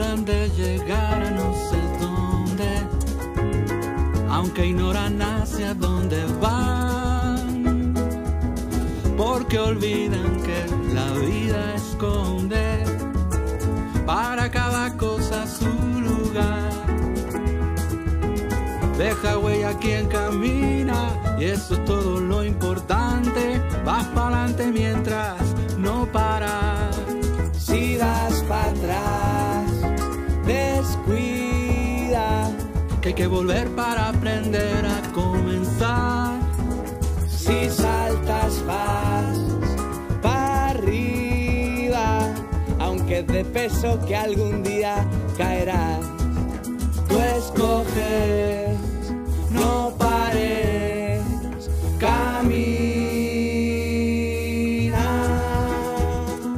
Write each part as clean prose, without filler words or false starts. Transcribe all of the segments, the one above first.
hablan de llegar a no sé dónde, aunque ignoran hacia dónde van, porque olvidan que la vida esconde para cada cosa su lugar. Deja huella quien camina y eso es todo lo importante. Vas para adelante mientras no paras. Si das para atrás, descuida, que hay que volver para aprender a comenzar. Si saltas vas para arriba, aunque de peso que algún día caerás. Tú escoges, no pares, camina.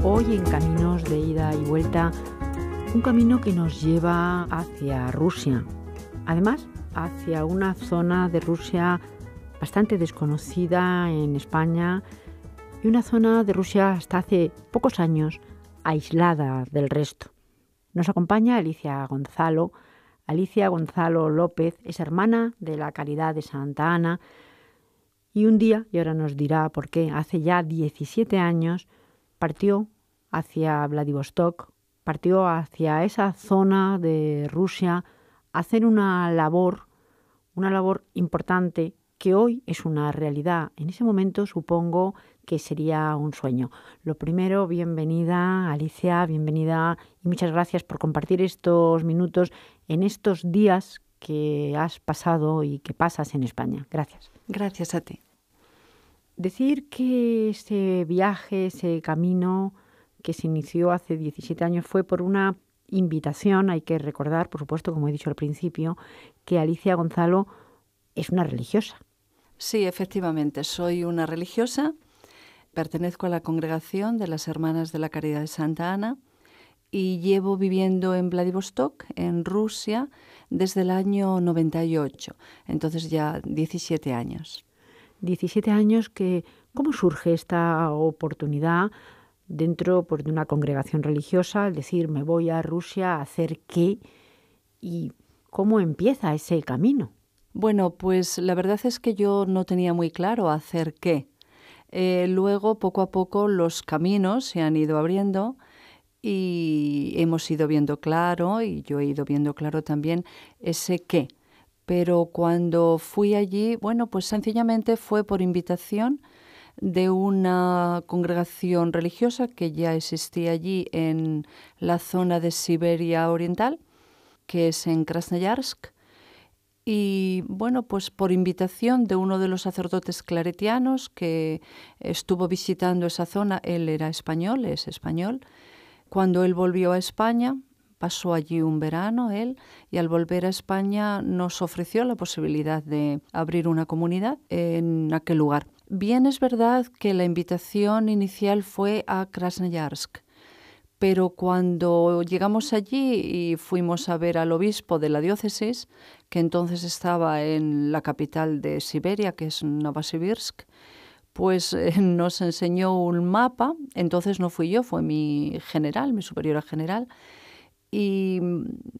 Hoy en Caminos de Ida y Vuelta, un camino que nos lleva hacia Rusia. Además, hacia una zona de Rusia bastante desconocida en España y una zona de Rusia hasta hace pocos años aislada del resto. Nos acompaña Alicia Gonzalo. Alicia Gonzalo López es hermana de la Caridad de Santa Ana y un día, y ahora nos dirá por qué, hace ya 17 años, partió hacia Vladivostok, partió hacia esa zona de Rusia a hacer una labor importante que hoy es una realidad. En ese momento supongo que sería un sueño. Lo primero, bienvenida Alicia, bienvenida y muchas gracias por compartir estos minutos en estos días que has pasado y que pasas en España. Gracias. Gracias a ti. Decir que ese viaje, ese camino que se inició hace 17 años fue por una invitación. Hay que recordar, por supuesto, como he dicho al principio, que Alicia Gonzalo es una religiosa. Sí, efectivamente, soy una religiosa, pertenezco a la congregación de las Hermanas de la Caridad de Santa Ana y llevo viviendo en Vladivostok, en Rusia, desde el año 98, entonces ya 17 años. 17 años que, ¿cómo surge esta oportunidad dentro de una congregación religiosa? Es decir, me voy a Rusia a hacer qué y cómo empieza ese camino. Bueno, pues la verdad es que yo no tenía muy claro hacer qué. Luego, poco a poco, los caminos se han ido abriendo y hemos ido viendo claro, y yo he ido viendo claro también ese qué. Pero cuando fui allí, bueno, pues sencillamente fue por invitación de una congregación religiosa que ya existía allí en la zona de Siberia Oriental, que es en Krasnoyarsk. Y bueno, pues por invitación de uno de los sacerdotes claretianos que estuvo visitando esa zona, él era español, es español. Cuando él volvió a España, pasó allí un verano él, y al volver a España nos ofreció la posibilidad de abrir una comunidad en aquel lugar. Bien es verdad que la invitación inicial fue a Krasnoyarsk, pero cuando llegamos allí y fuimos a ver al obispo de la diócesis, que entonces estaba en la capital de Siberia, que es Novosibirsk, pues nos enseñó un mapa. Entonces no fui yo, fue mi general, mi superiora general, y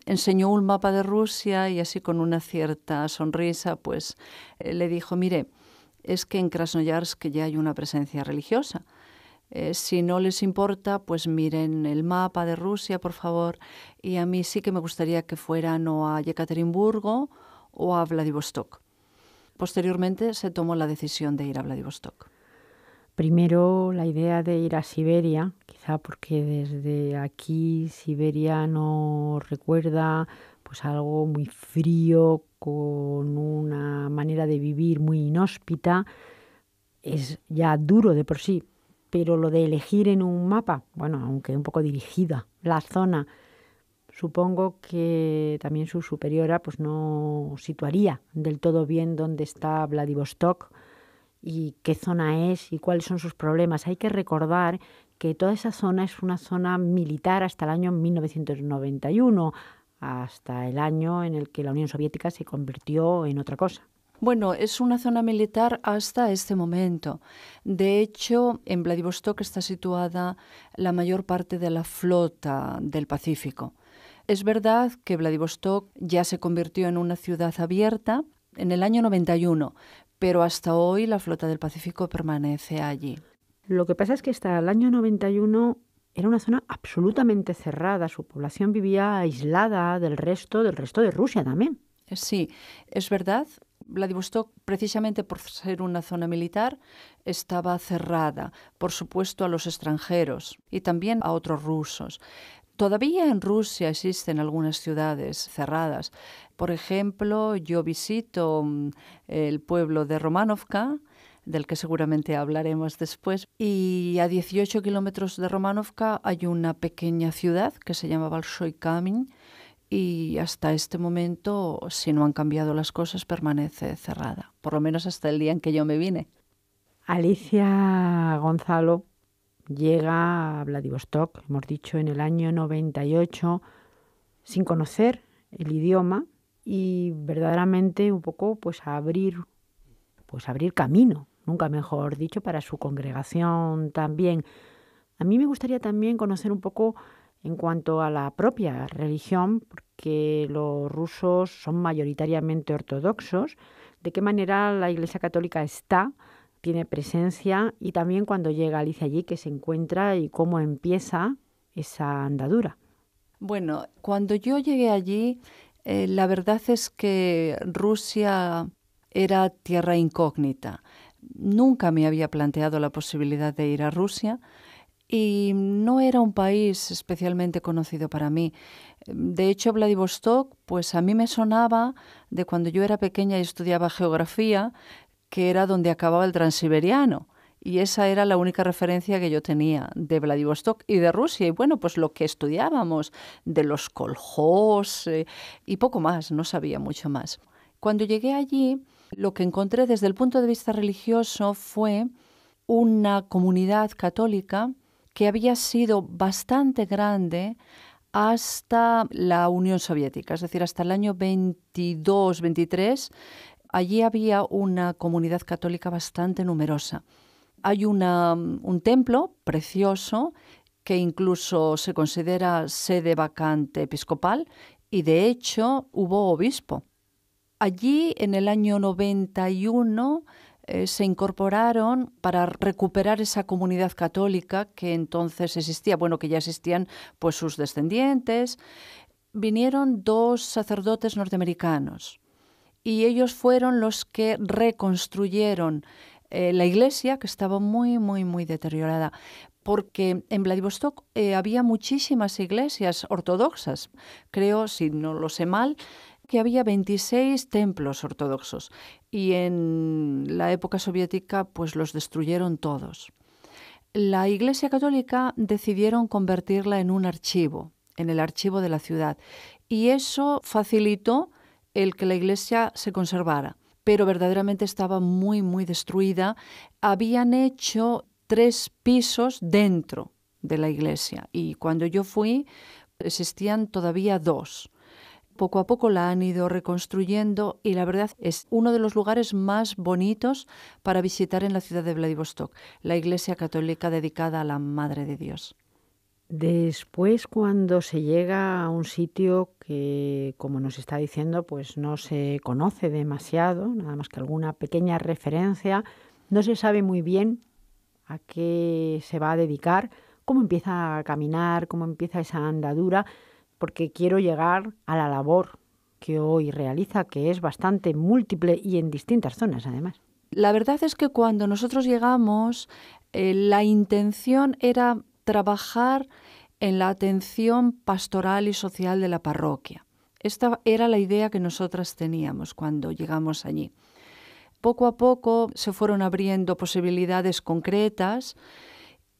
enseñó un mapa de Rusia y así con una cierta sonrisa, pues le dijo, mire, es que en Krasnoyarsk ya hay una presencia religiosa. Si no les importa, pues miren el mapa de Rusia, por favor. Y a mí sí que me gustaría que fueran o a Yekaterinburgo o a Vladivostok. Posteriormente se tomó la decisión de ir a Vladivostok. Primero la idea de ir a Siberia, quizá porque desde aquí Siberia nos recuerda pues algo muy frío, con una manera de vivir muy inhóspita. Es ya duro de por sí. Pero lo de elegir en un mapa, bueno, aunque un poco dirigida la zona, supongo que también su superiora pues no situaría del todo bien dónde está Vladivostok y qué zona es y cuáles son sus problemas. Hay que recordar que toda esa zona es una zona militar hasta el año 1991, hasta el año en el que la Unión Soviética se convirtió en otra cosa. Bueno, es una zona militar hasta este momento. De hecho, en Vladivostok está situada la mayor parte de la flota del Pacífico. Es verdad que Vladivostok ya se convirtió en una ciudad abierta en el año 91, pero hasta hoy la flota del Pacífico permanece allí. Lo que pasa es que hasta el año 91 era una zona absolutamente cerrada. Su población vivía aislada del resto de Rusia también. Sí, es verdad. Vladivostok, precisamente por ser una zona militar, estaba cerrada, por supuesto, a los extranjeros y también a otros rusos. Todavía en Rusia existen algunas ciudades cerradas. Por ejemplo, yo visito el pueblo de Romanovka, del que seguramente hablaremos después, y a 18 kilómetros de Romanovka hay una pequeña ciudad que se llama Bolshoi Kamin, y hasta este momento, si no han cambiado las cosas, permanece cerrada, por lo menos hasta el día en que yo me vine. Alicia Gonzalo llega a Vladivostok, hemos dicho, en el año 98, sin conocer el idioma y verdaderamente un poco abrir camino, nunca mejor dicho, para su congregación también. A mí me gustaría también conocer un poco en cuanto a la propia religión, porque los rusos son mayoritariamente ortodoxos, de qué manera la Iglesia Católica tiene presencia, y también cuando llega Alicia allí, que se encuentra y cómo empieza esa andadura. Bueno, cuando yo llegué allí, la verdad es que Rusia era tierra incógnita. Nunca me había planteado la posibilidad de ir a Rusia y no era un país especialmente conocido para mí. De hecho, Vladivostok, pues a mí me sonaba de cuando yo era pequeña y estudiaba geografía, que era donde acababa el Transiberiano. Y esa era la única referencia que yo tenía de Vladivostok y de Rusia. Y bueno, pues lo que estudiábamos de los koljós y poco más, no sabía mucho más. Cuando llegué allí, lo que encontré desde el punto de vista religioso fue una comunidad católica que había sido bastante grande hasta la Unión Soviética, es decir, hasta el año 22-23, allí había una comunidad católica bastante numerosa. Hay un templo precioso que incluso se considera sede vacante episcopal y de hecho hubo obispo. Allí en el año 91 se incorporaron para recuperar esa comunidad católica que entonces existía, que ya existían pues sus descendientes. Vinieron 2 sacerdotes norteamericanos y ellos fueron los que reconstruyeron la iglesia, que estaba muy, muy, muy deteriorada, porque en Vladivostok había muchísimas iglesias ortodoxas. Creo, si no lo sé mal, que había 26 templos ortodoxos y en la época soviética pues los destruyeron todos. La Iglesia Católica decidieron convertirla en un archivo, en el archivo de la ciudad, y eso facilitó el que la iglesia se conservara, pero verdaderamente estaba muy, muy destruida. Habían hecho 3 pisos dentro de la iglesia y cuando yo fui existían todavía 2. Poco a poco la han ido reconstruyendo y la verdad es uno de los lugares más bonitos para visitar en la ciudad de Vladivostok, la iglesia católica dedicada a la Madre de Dios. Después, cuando se llega a un sitio que, como nos está diciendo, pues no se conoce demasiado, nada más que alguna pequeña referencia, no se sabe muy bien a qué se va a dedicar, cómo empieza a caminar, cómo empieza esa andadura, porque quiero llegar a la labor que hoy realiza, que es bastante múltiple y en distintas zonas, además. La verdad es que cuando nosotros llegamos, la intención era trabajar en la atención pastoral y social de la parroquia. Esta era la idea que nosotras teníamos cuando llegamos allí. Poco a poco se fueron abriendo posibilidades concretas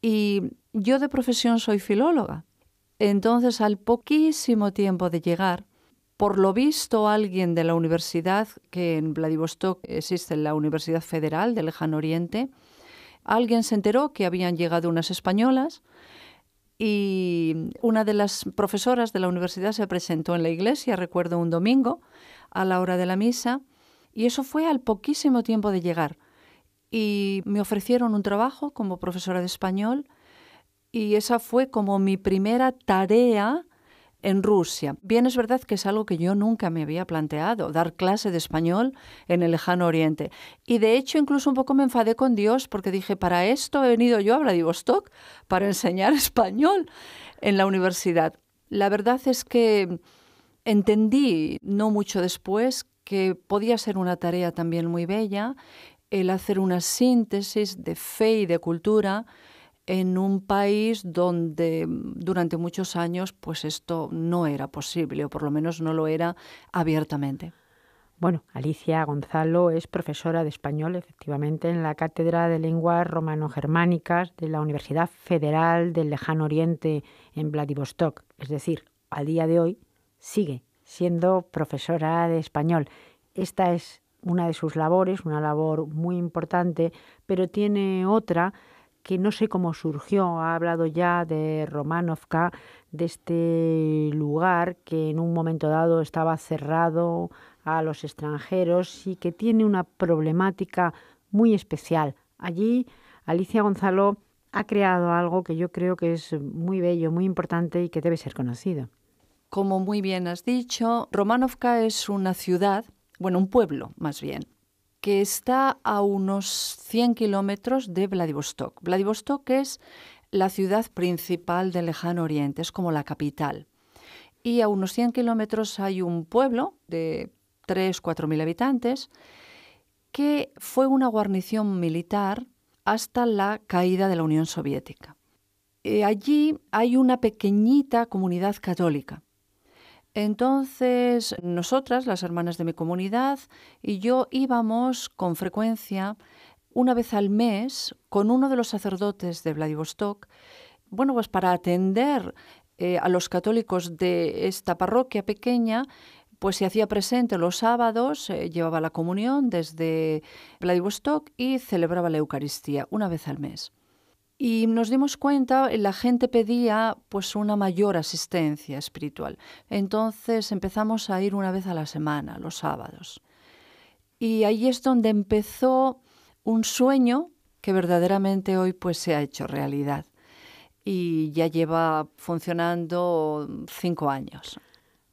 y yo de profesión soy filóloga. Entonces, al poquísimo tiempo de llegar, por lo visto alguien de la universidad, que en Vladivostok existe la Universidad Federal del Lejano Oriente, alguien se enteró que habían llegado unas españolas y una de las profesoras de la universidad se presentó en la iglesia, recuerdo un domingo, a la hora de la misa, y eso fue al poquísimo tiempo de llegar. Y me ofrecieron un trabajo como profesora de español y esa fue como mi primera tarea en Rusia. Bien, es verdad que es algo que yo nunca me había planteado, dar clase de español en el lejano oriente. Y de hecho incluso un poco me enfadé con Dios porque dije, para esto he venido yo a Vladivostok, para enseñar español en la universidad. La verdad es que entendí no mucho después que podía ser una tarea también muy bella el hacer una síntesis de fe y de cultura en un país donde durante muchos años pues esto no era posible, o por lo menos no lo era abiertamente. Bueno, Alicia Gonzalo es profesora de español, efectivamente, en la Cátedra de Lenguas Romano-Germánicas de la Universidad Federal del Lejano Oriente en Vladivostok. Es decir, a día de hoy sigue siendo profesora de español. Esta es una de sus labores, una labor muy importante, pero tiene otra que no sé cómo surgió. Ha hablado ya de Romanovka, de este lugar que en un momento dado estaba cerrado a los extranjeros y que tiene una problemática muy especial. Allí Alicia Gonzalo ha creado algo que yo creo que es muy bello, muy importante y que debe ser conocido. Como muy bien has dicho, Romanovka es una ciudad, bueno, un pueblo más bien, que está a unos 100 kilómetros de Vladivostok. Vladivostok es la ciudad principal del Lejano Oriente, es como la capital. Y a unos 100 kilómetros hay un pueblo de 3.000 o 4.000 habitantes que fue una guarnición militar hasta la caída de la Unión Soviética. Allí hay una pequeñita comunidad católica. Entonces, nosotras, las hermanas de mi comunidad, y yo íbamos con frecuencia, una vez al mes, con uno de los sacerdotes de Vladivostok, bueno, pues para atender a los católicos de esta parroquia pequeña, pues se hacía presente los sábados, llevaba la comunión desde Vladivostok y celebraba la Eucaristía una vez al mes. Y nos dimos cuenta, la gente pedía pues una mayor asistencia espiritual. Entonces empezamos a ir una vez a la semana, los sábados. Y ahí es donde empezó un sueño que verdaderamente hoy pues se ha hecho realidad. Y ya lleva funcionando 5 años.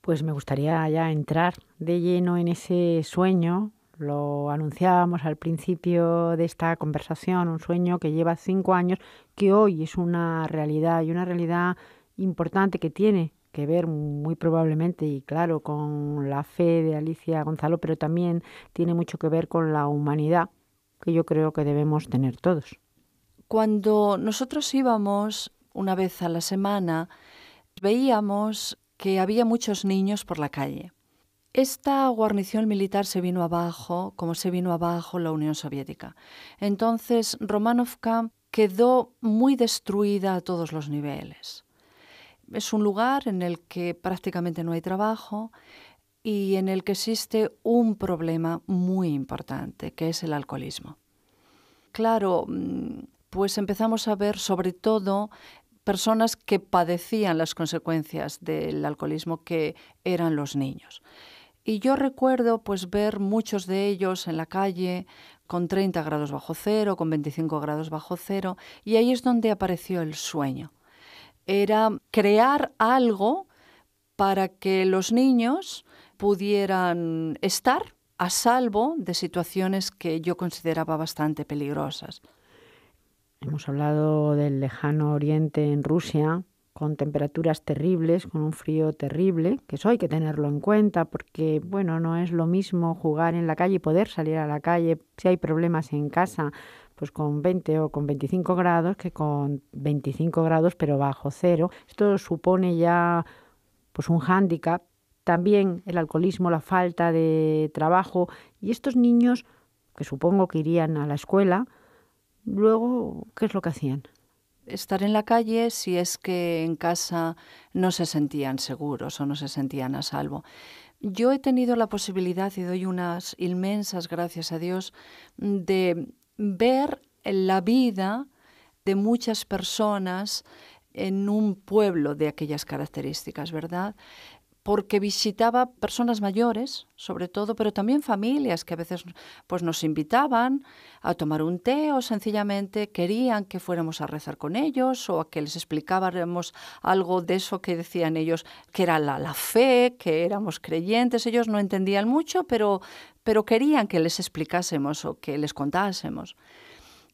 Pues me gustaría ya entrar de lleno en ese sueño. Lo anunciábamos al principio de esta conversación, un sueño que lleva 5 años, que hoy es una realidad y una realidad importante que tiene que ver muy probablemente y claro con la fe de Alicia Gonzalo, pero también tiene mucho que ver con la humanidad que yo creo que debemos tener todos. Cuando nosotros íbamos una vez a la semana, veíamos que había muchos niños por la calle. Esta guarnición militar se vino abajo, como se vino abajo la Unión Soviética. Entonces, Romanovka quedó muy destruida a todos los niveles. Es un lugar en el que prácticamente no hay trabajo y en el que existe un problema muy importante, que es el alcoholismo. Claro, pues empezamos a ver sobre todo personas que padecían las consecuencias del alcoholismo, que eran los niños. Y yo recuerdo pues ver muchos de ellos en la calle con 30 grados bajo cero, con 25 grados bajo cero, y ahí es donde apareció el sueño. Era crear algo para que los niños pudieran estar a salvo de situaciones que yo consideraba bastante peligrosas. Hemos hablado del lejano oriente en Rusia, con temperaturas terribles, con un frío terrible, que eso hay que tenerlo en cuenta porque, bueno, no es lo mismo jugar en la calle y poder salir a la calle si hay problemas en casa, pues con 20 o con 25 grados, que con 25 grados pero bajo cero. Esto supone ya pues un hándicap. También el alcoholismo, la falta de trabajo y estos niños, que supongo que irían a la escuela, luego, ¿qué es lo que hacían? Estar en la calle si es que en casa no se sentían seguros o no se sentían a salvo. Yo he tenido la posibilidad, y doy unas inmensas gracias a Dios, de ver la vida de muchas personas en un pueblo de aquellas características, ¿verdad? porque visitaba personas mayores, sobre todo, pero también familias que a veces pues, nos invitaban a tomar un té o sencillamente querían que fuéramos a rezar con ellos o a que les explicáramos algo de eso que decían ellos, que era la fe, que éramos creyentes. Ellos no entendían mucho, pero querían que les explicásemos o que les contásemos.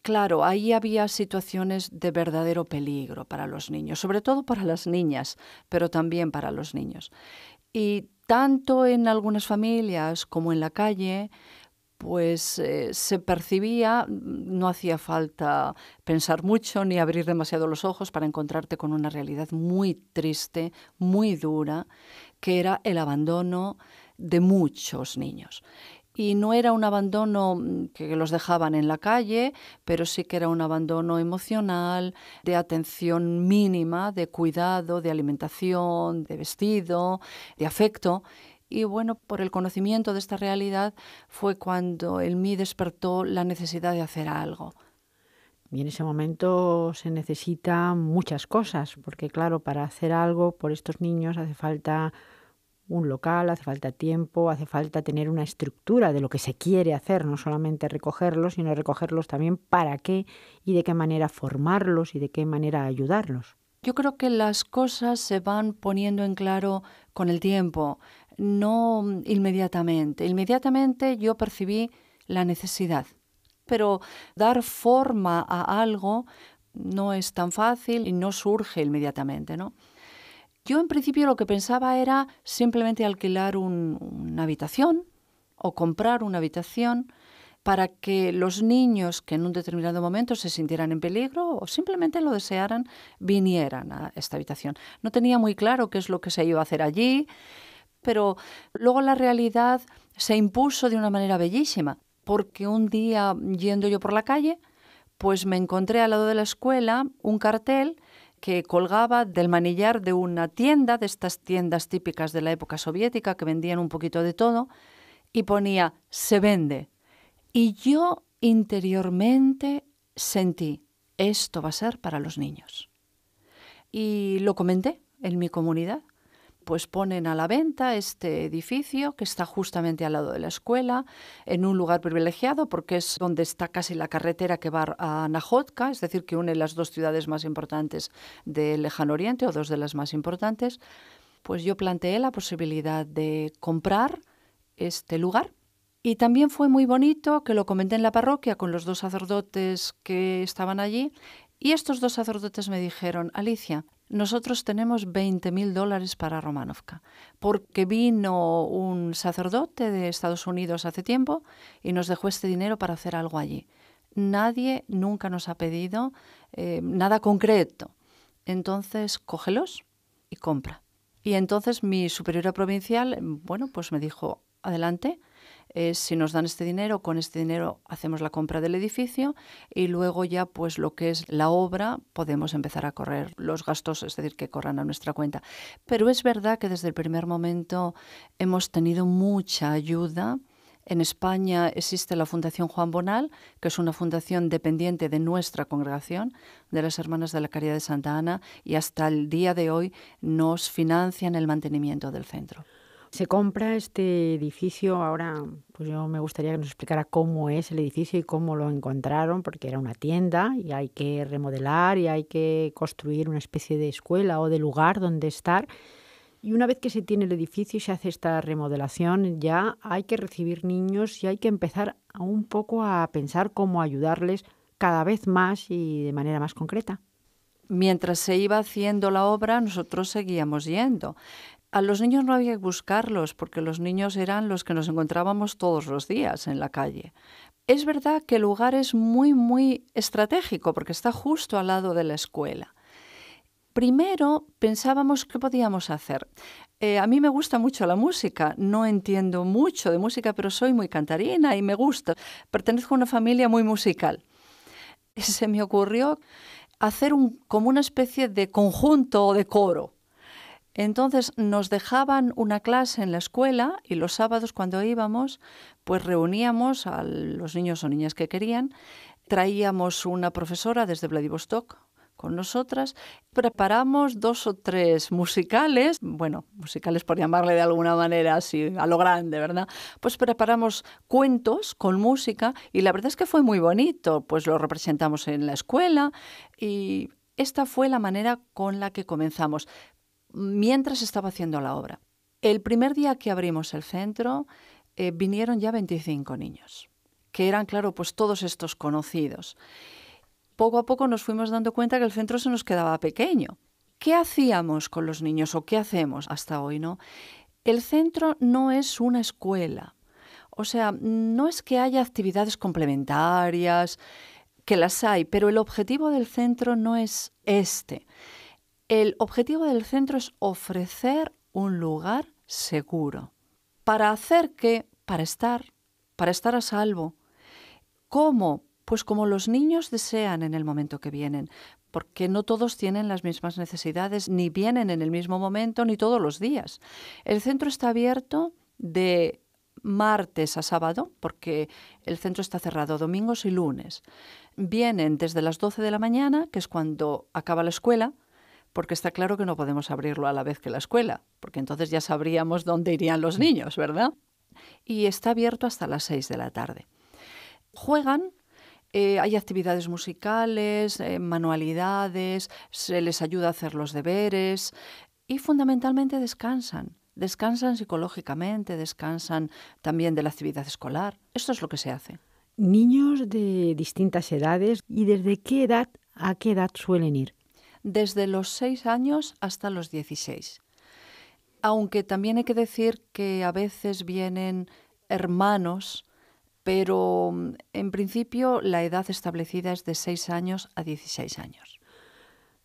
Claro, ahí había situaciones de verdadero peligro para los niños, sobre todo para las niñas, pero también para los niños. Y tanto en algunas familias como en la calle, pues se percibía, no hacía falta pensar mucho ni abrir demasiado los ojos para encontrarte con una realidad muy triste, muy dura, que era el abandono de muchos niños. Y no era un abandono que los dejaban en la calle, pero sí que era un abandono emocional, de atención mínima, de cuidado, de alimentación, de vestido, de afecto. Y bueno, por el conocimiento de esta realidad fue cuando en mí despertó la necesidad de hacer algo. Y en ese momento se necesitan muchas cosas, porque claro, para hacer algo por estos niños hace falta un local, hace falta tiempo, hace falta tener una estructura de lo que se quiere hacer, no solamente recogerlos, sino recogerlos también para qué y de qué manera formarlos y de qué manera ayudarlos. Yo creo que las cosas se van poniendo en claro con el tiempo, no inmediatamente. Inmediatamente yo percibí la necesidad, pero dar forma a algo no es tan fácil y no surge inmediatamente, ¿no? Yo en principio lo que pensaba era simplemente alquilar una habitación o comprar una habitación para que los niños que en un determinado momento se sintieran en peligro o simplemente lo desearan, vinieran a esta habitación. No tenía muy claro qué es lo que se iba a hacer allí, pero luego la realidad se impuso de una manera bellísima, porque un día yendo yo por la calle, pues me encontré al lado de la escuela un cartel que colgaba del manillar de una tienda, de estas tiendas típicas de la época soviética que vendían un poquito de todo, y ponía «se vende». Y yo interiormente sentí, esto va a ser para los niños. Y lo comenté en mi comunidad. Pues ponen a la venta este edificio que está justamente al lado de la escuela, en un lugar privilegiado porque es donde está casi la carretera que va a Najotka, es decir, que une las dos ciudades más importantes del Lejano Oriente o dos de las más importantes. Pues yo planteé la posibilidad de comprar este lugar. Y también fue muy bonito que lo comenté en la parroquia con los dos sacerdotes que estaban allí. Y estos dos sacerdotes me dijeron, Alicia, nosotros tenemos $20,000 para Romanovka, porque vino un sacerdote de Estados Unidos hace tiempo y nos dejó este dinero para hacer algo allí. Nadie nunca nos ha pedido nada concreto. Entonces, cógelos y compra. Y entonces mi superiora provincial, bueno, pues me dijo, adelante, si nos dan este dinero, con este dinero hacemos la compra del edificio y luego ya pues lo que es la obra podemos empezar a correr los gastos, es decir, que corran a nuestra cuenta. Pero es verdad que desde el primer momento hemos tenido mucha ayuda. En España existe la Fundación Juan Bonal, que es una fundación dependiente de nuestra congregación, de las Hermanas de la Caridad de Santa Ana, y hasta el día de hoy nos financian el mantenimiento del centro. Se compra este edificio, ahora pues yo me gustaría que nos explicara cómo es el edificio y cómo lo encontraron, porque era una tienda y hay que remodelar y hay que construir una especie de escuela o de lugar donde estar. Y una vez que se tiene el edificio y se hace esta remodelación, ya hay que recibir niños y hay que empezar un poco a pensar cómo ayudarles cada vez más y de manera más concreta. Mientras se iba haciendo la obra, nosotros seguíamos yendo. A los niños no había que buscarlos, porque los niños eran los que nos encontrábamos todos los días en la calle. Es verdad que el lugar es muy, muy estratégico, porque está justo al lado de la escuela. Primero pensábamos qué podíamos hacer. A mí me gusta mucho la música, no entiendo mucho de música, pero soy muy cantarina y me gusta. Pertenezco a una familia muy musical. Se me ocurrió hacer como una especie de conjunto o de coro. Entonces nos dejaban una clase en la escuela y los sábados cuando íbamos, pues reuníamos a los niños o niñas que querían, traíamos una profesora desde Vladivostok con nosotras. Preparamos 2 o 3 musicales, bueno, musicales por llamarle de alguna manera así a lo grande, ¿verdad? Pues preparamos cuentos con música y la verdad es que fue muy bonito, pues lo representamos en la escuela y esta fue la manera con la que comenzamos, mientras estaba haciendo la obra. El primer día que abrimos el centro vinieron ya 25 niños, que eran, claro, pues todos estos conocidos. Poco a poco nos fuimos dando cuenta que el centro se nos quedaba pequeño. ¿Qué hacíamos con los niños o qué hacemos hasta hoy, no? El centro no es una escuela. O sea, no es que haya actividades complementarias, que las hay, pero el objetivo del centro no es este. El objetivo del centro es ofrecer un lugar seguro. ¿Para hacer qué? Para estar a salvo. ¿Cómo? Pues como los niños desean en el momento que vienen, porque no todos tienen las mismas necesidades, ni vienen en el mismo momento, ni todos los días. El centro está abierto de martes a sábado, porque el centro está cerrado domingos y lunes. Vienen desde las 12 de la mañana, que es cuando acaba la escuela, porque está claro que no podemos abrirlo a la vez que la escuela, porque entonces ya sabríamos dónde irían los niños, ¿verdad? Y está abierto hasta las 6 de la tarde. Juegan. Hay actividades musicales, manualidades, se les ayuda a hacer los deberes y fundamentalmente descansan. Descansan psicológicamente, descansan también de la actividad escolar. Esto es lo que se hace. Niños de distintas edades, ¿y desde qué edad a qué edad suelen ir? Desde los 6 años hasta los 16. Aunque también hay que decir que a veces vienen hermanos, pero en principio la edad establecida es de 6 años a 16 años.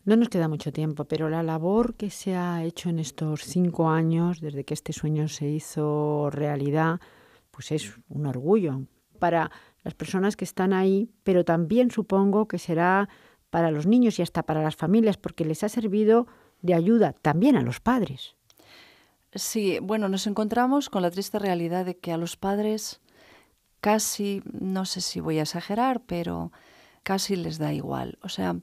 No nos queda mucho tiempo, pero la labor que se ha hecho en estos 5 años, desde que este sueño se hizo realidad, pues es un orgullo para las personas que están ahí, pero también supongo que será para los niños y hasta para las familias, porque les ha servido de ayuda también a los padres. Sí, bueno, nos encontramos con la triste realidad de que a los padres casi, no sé si voy a exagerar, pero casi les da igual. O sea,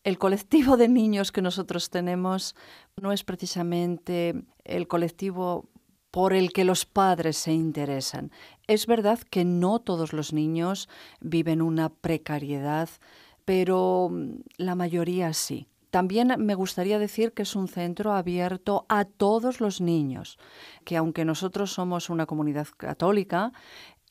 el colectivo de niños que nosotros tenemos no es precisamente el colectivo por el que los padres se interesan. Es verdad que no todos los niños viven una precariedad, pero la mayoría sí. También me gustaría decir que es un centro abierto a todos los niños, que aunque nosotros somos una comunidad católica,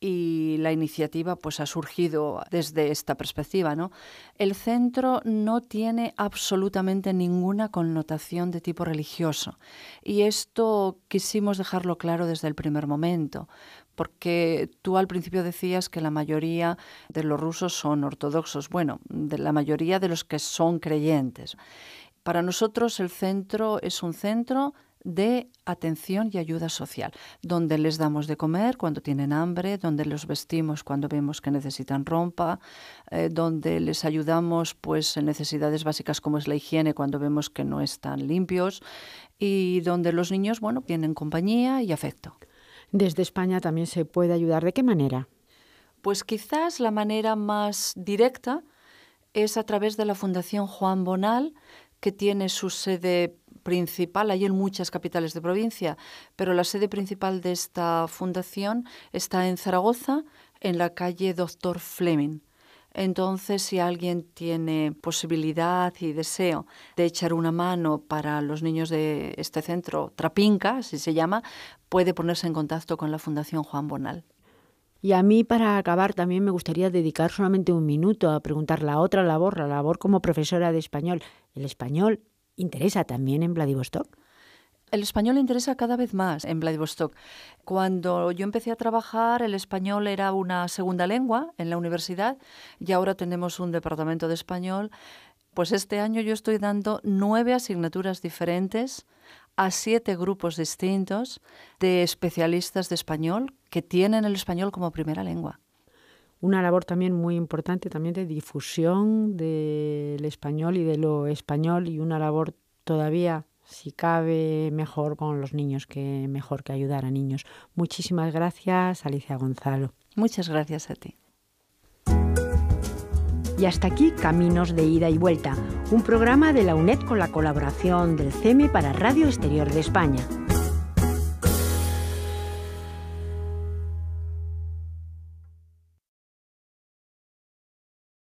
y la iniciativa pues ha surgido desde esta perspectiva, ¿no? El centro no tiene absolutamente ninguna connotación de tipo religioso y esto quisimos dejarlo claro desde el primer momento, porque tú al principio decías que la mayoría de los rusos son ortodoxos, bueno, de la mayoría de los que son creyentes. Para nosotros el centro es un centro de atención y ayuda social, donde les damos de comer cuando tienen hambre, donde los vestimos cuando vemos que necesitan ropa, donde les ayudamos pues en necesidades básicas como es la higiene cuando vemos que no están limpios y donde los niños, bueno, tienen compañía y afecto. Desde España también se puede ayudar. ¿De qué manera? Pues quizás la manera más directa es a través de la Fundación Juan Bonal, que tiene su sede principal, hay en muchas capitales de provincia, pero la sede principal de esta fundación está en Zaragoza, en la calle Dr. Fleming. Entonces, si alguien tiene posibilidad y deseo de echar una mano para los niños de este centro, Trapinca, así se llama, puede ponerse en contacto con la Fundación Juan Bonal. Y a mí, para acabar, también me gustaría dedicar solamente un minuto a preguntar la otra labor, la labor como profesora de español. ¿El español interesa también en Vladivostok? El español interesa cada vez más en Vladivostok. Cuando yo empecé a trabajar, el español era una segunda lengua en la universidad y ahora tenemos un departamento de español. Pues este año yo estoy dando 9 asignaturas diferentes a 7 grupos distintos de especialistas de español que tienen el español como primera lengua. Una labor también muy importante, también de difusión del español y de lo español, y una labor todavía, si cabe, mejor con los niños, que mejor que ayudar a niños. Muchísimas gracias, Alicia Gonzalo. Muchas gracias a ti. Y hasta aquí Caminos de Ida y Vuelta, un programa de la UNED con la colaboración del CEME para Radio Exterior de España.